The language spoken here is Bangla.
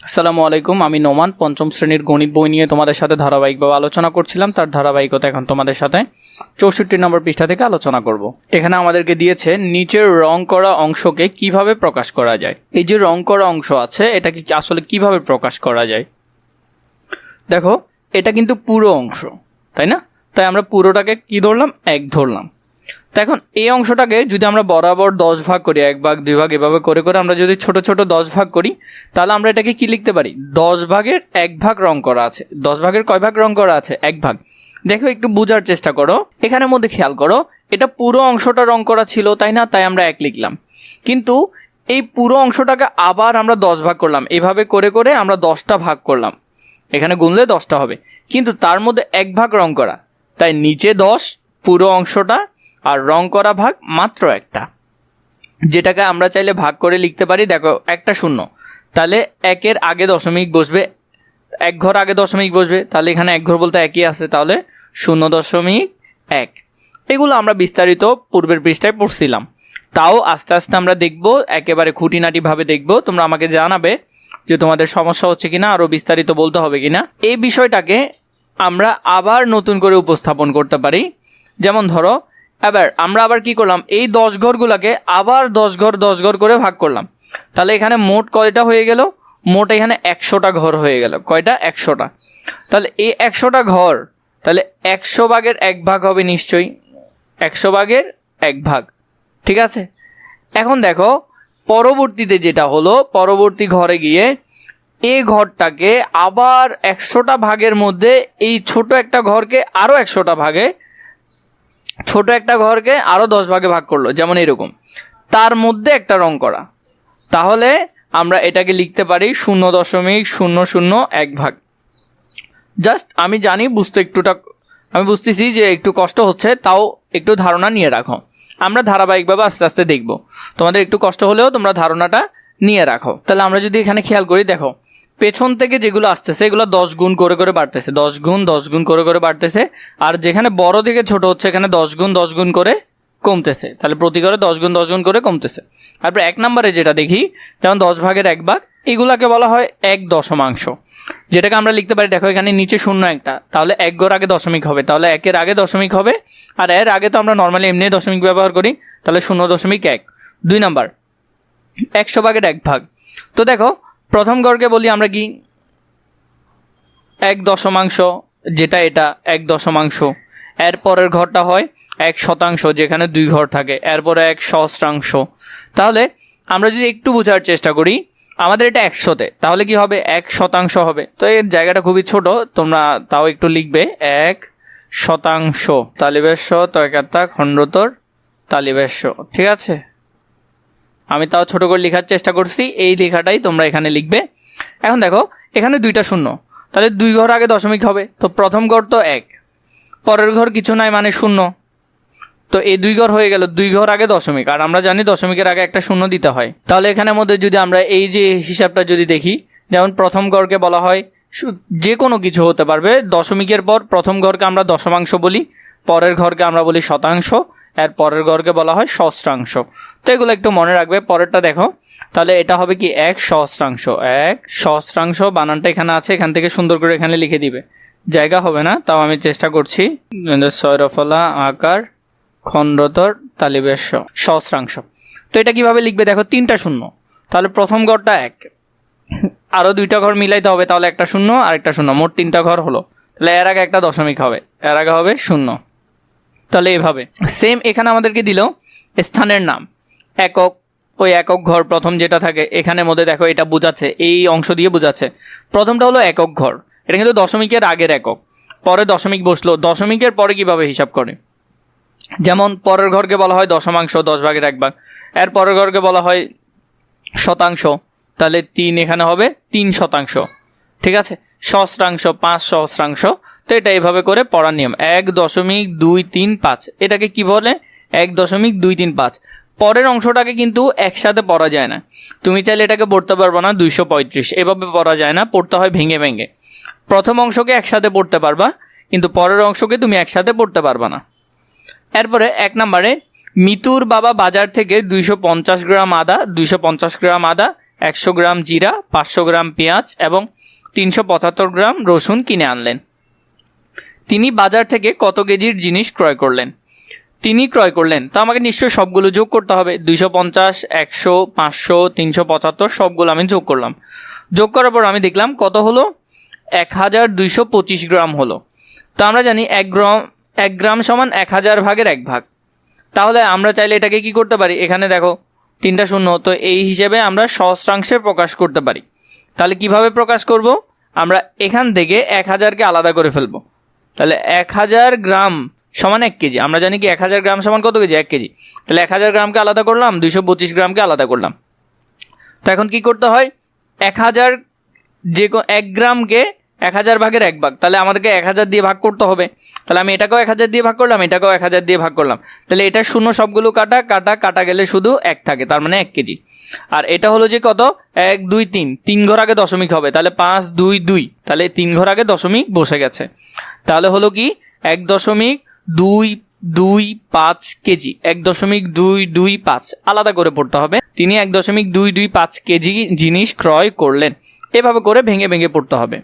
আসসালামু আলাইকুম, আমি নোমান পঞ্চম শ্রেণীর গণিত বই নিয়ে তোমাদের সাথে ধারাবাহিকভাবে আলোচনা করছিলাম। তার ধারাবাহিকতা এখন তোমাদের সাথে 64 নম্বর পৃষ্ঠা থেকে আলোচনা করব। এখানে আমাদেরকে দিয়েছে নিচের রং করা অংশকে কিভাবে প্রকাশ করা যায়। এই যে রং করা অংশ আছে এটাকে আসলে কিভাবে প্রকাশ করা যায়। দেখো এটা কিন্তু পুরো অংশ, তাই না? তাই আমরা পুরোটাকে কি ধরলাম, 1 ধরলাম। তো এখন এই অংশটাকে যদি আমরা বরাবর 10 ভাগ করি, 1 ভাগ 2 ভাগ এভাবে করে করে আমরা যদি ছোট ছোট 10 ভাগ করি, তাহলে আমরা এটাকে কি লিখতে পারি, 10 ভাগের 1 ভাগ রং করা আছে। 10 ভাগের কয় ভাগ রং করা আছে? 1 ভাগ। দেখো একটু বোঝার চেষ্টা করো, এখানের মধ্যে খেয়াল করো, এটা পুরো অংশটা রং করা ছিল, তাই না? তাই আমরা 1 লিখলাম। কিন্তু এই পুরো অংশটাকে আবার আমরা 10 ভাগ করলাম, এভাবে করে করে আমরা 10টা ভাগ করলাম, এখানে গুনলে 10টা হবে, কিন্তু তার মধ্যে 1 ভাগ রং করা, তাই নিচে 10 পুরো অংশটা, আর রং করা ভাগ মাত্র একটা, যেটাকে আমরা চাইলে ভাগ করে লিখতে পারি। দেখো একটা শূন্য, তাহলে 1-এর আগে দশমিক বসবে, 1 ঘর আগে দশমিক বসবে, তাহলে এখানে 1 ঘর বলতে 1ই আছে, তাহলে 0.1। এগুলো আমরা বিস্তারিত পূর্বের পৃষ্ঠায় পড়ছিলাম, তাও আস্তে আস্তে আমরা দেখব, একেবারে খুঁটিনাটিভাবে দেখব। তোমরা আমাকে জানাবে যে তোমাদের সমস্যা হচ্ছে কিনা, আরও বিস্তারিত বলতে হবে কিনা। এই বিষয়টাকে আমরা আবার নতুন করে উপস্থাপন করতে পারি। যেমন ধরো আমরা আবার কি করলাম, এই 10 ঘরগুলোকে আবার 10 ঘর করে ভাগ করলাম, তাহলে এখানে মোট কয়টা হয়ে গেল, মোট এখানে 100টা ঘর হয়ে গেল। কয়টা? 100টা। তাহলে এই 100টা ঘর, তাহলে 100 ভাগের 1 ভাগ হবে নিশ্চয়ই, 100 ভাগের 1 ভাগ, ঠিক আছে? এখন দেখো পরবর্তীতে যেটা হলো, পরবর্তী ঘরে গিয়ে এই ঘরটাকে আবার 100টা ভাগের মধ্যে এই ছোট একটা ঘরকে আরও 100টা ভাগে, ছোট একটা ঘরকে আরও 10 ভাগে ভাগ করলো, যেমন এরকম, তার মধ্যে একটা রং করা। তাহলে আমরা এটাকে লিখতে পারি 0.001 ভাগ। জাস্ট আমি জানি আমি বুঝতেছি যে একটু কষ্ট হচ্ছে, তাও একটু ধারণা নিয়ে রাখো। আমরা ধারাবাহিকভাবে আস্তে আস্তে দেখব, তোমাদের একটু কষ্ট হলেও তোমরা ধারণাটা নিয়ে রাখো। তাহলে আমরা যদি এখানে খেয়াল করি, দেখো পেছন থেকে যেগুলো আসতেছে এগুলো 10 গুণ করে করে বাড়তেছে, 10 গুণ করে করে বাড়তেছে, আর যেখানে বড় থেকে ছোট হচ্ছে এখানে 10 গুণ করে কমতেছে, তাহলে প্রতি ঘরে 10 গুণ করে কমতেছে। তারপর 1 নম্বরে যেটা দেখি, যেমন 10 ভাগের 1 ভাগ, এগুলাকে বলা হয় 1 দশমাংশ, যেটাকে আমরা লিখতে পারি, দেখো এখানে নিচে শূন্য একটা, তাহলে 1 ঘর আগে দশমিক হবে, তাহলে 1-এর আগে দশমিক হবে, আর এর আগে তো আমরা নর্মালি এমনি দশমিক ব্যবহার করি, তাহলে 0.1। 2 নাম্বার 100 ভাগের 1 ভাগ। তো দেখো প্রথম ঘরকে বলি আমরা কি, 1 দশমাংশ, যেটা এটা 1 দশমাংশ। এর পরের ঘরটা হয় 1 শতাংশ, যেখানে 2 ঘর থাকে, এরপরে 1 সহস্রাংশ। তাহলে আমরা যদি একটু বোঝার চেষ্টা করি, আমাদের এটা 100তে, তাহলে কি হবে, 1 শতাংশ হবে। তো এর জায়গাটা খুবই ছোট, তোমরা তাও একটু লিখবে 1 শতাংশ, তালিবেশ্য তয়কাত্তা খণ্ডতর তালিবেশ্য, ঠিক আছে? আমি তাও ছোট করে লেখার চেষ্টা করছি, এই লেখাটাই তোমরা এখানে লিখবে। এখন দেখো এখানে 2টা শূন্য, তাহলে 2 ঘর আগে দশমিক হবে, তো প্রথম ঘর তো 1, পরের ঘর কিছু নাই মানে 0, তো এই 2 ঘর হয়ে গেল, 2 ঘর আগে দশমিক, আর আমরা জানি দশমিকের আগে একটা শূন্য দিতে হয়। তাহলে এখানের মধ্যে যদি আমরা এই যে হিসাবটা যদি দেখি, যেমন প্রথম ঘরকে বলা হয়, যে কোনো কিছু হতে পারবে, দশমিকের পর প্রথম ঘরকে আমরা দশমাংশ বলি, পরের ঘরকে আমরা বলি শতাংশ, এর পরের ঘরকে বলা হয় সহস্রাংশ। তো এগুলো একটু মনে রাখবে। পরেরটা দেখো, তাহলে এটা হবে কি 1 সহস্রাংশ, 1 সহস্রাংশ, বানানটা এখানে আছে, এখান থেকে সুন্দর করে এখানে লিখে দিবে, জায়গা হবে না, তাও আমি চেষ্টা করছি। সয়রফলা আকার খণ্ডতর তালিবেশ্য সহস্রাংশ। তো এটা কিভাবে লিখবে, দেখো 3টা শূন্য, তাহলে প্রথম ঘরটা 1, আরও 2টা ঘর মিলাইতে হবে, তাহলে একটা শূন্য আর একটা শূন্য, মোট 3টা ঘর হলো, তাহলে এর আগে একটা দশমিক হবে, এর আগে হবে 0। তাহলে এভাবে সেম এখানে আমাদেরকে দিল স্থানের নাম, একক, ওই একক ঘর প্রথম যেটা থাকে এখানের মধ্যে দেখো এটা বোঝাচ্ছে, এই অংশ দিয়ে বোঝাচ্ছে। প্রথমটা হলো একক ঘর, এটা কিন্তু দশমিকের আগের একক, পরে দশমিক বসলো, দশমিকের পরে কিভাবে হিসাব করে, যেমন পরের ঘরকে বলা হয় দশমাংশ, 10 ভাগের 1 ভাগ, এর পরের ঘরকে বলা হয় শতাংশ, তাহলে 3 এখানে হবে 3 শতাংশ, ঠিক আছে? সহস্রাংশ 5 সহস্রাংশ। তো এটা এইভাবে করে পড়ার নিয়ম, 1.235, এটাকে কি বলে, 1.235। পরের অংশটাকে কিন্তু একসাথে পড়া যায় না, তুমি চাইলে এটাকে পড়তে পারবো না 235, এভাবে পড়া যায় না, পড়তে হয় ভেঙে ভেঙে। প্রথম অংশকে একসাথে পড়তে পারবা, কিন্তু পরের অংশকে তুমি একসাথে পড়তে পারবা না। এরপরে 1 নম্বরে, মিতুর বাবা বাজার থেকে 250 গ্রাম আদা 100 গ্রাম জিরা, 500 গ্রাম পেঁয়াজ এবং 375 গ্রাম রসুন কিনে আনলেন। তিনি বাজার থেকে কত কেজির জিনিস ক্রয় করলেন? তিনি ক্রয় করলেন, তো আমাকে নিশ্চয়ই সবগুলো যোগ করতে হবে। 250, 100, 500, 375 সবগুলো আমি যোগ করলাম। যোগ করার পর আমি দেখলাম কত হলো, 1225 গ্রাম হলো। তো আমরা জানি 1 গ্রাম সমান 1000 ভাগের 1 ভাগ। তাহলে আমরা চাইলে এটাকে কি করতে পারি, এখানে দেখো 3টা শূন্য, তো এই হিসেবে আমরা সহস্রাংশে প্রকাশ করতে পারি। তাহলে কিভাবে প্রকাশ করব, আমরা এখান থেকে 1000কে আলাদা করে ফেলবো। তাহলে 1000 গ্রাম সমান 1 কেজি। আমরা জানি কি 1000 গ্রাম সমান কত কেজি, 1 কেজি। তাহলে 1000 গ্রামকে আলাদা করলাম, 225 গ্রামকে আলাদা করলাম। তো এখন কি করতে হয়, 1000 1 গ্রামকে 1000 ভাগের 1 ভাগ, তাহলে আমাদেরকে 1000 দিয়ে ভাগ করতে হবে। তাহলে আমি এটাকেও 1000 দিয়ে ভাগ করলাম, এটাকেও 1000 দিয়ে ভাগ করলাম। তাহলে এটা শূন্য সবগুলো কাটা গেলে শুধু 1 থাকে, তার মানে 1 কেজি। আর এটা হলো যে কত, 1 2 3, 3 ঘর আগে দশমিক হবে, তাহলে 5 2 2, তাহলে 3 ঘর আগে দশমিক বসে গেছে। তাহলে হলো কি 1.225 কেজি, 1.225 আলাদা করে পড়তে হবে। তিনি 1.225 কেজি জিনিস ক্রয় করলেন। এভাবে করে ভেঙে ভেঙে পড়তে হবে।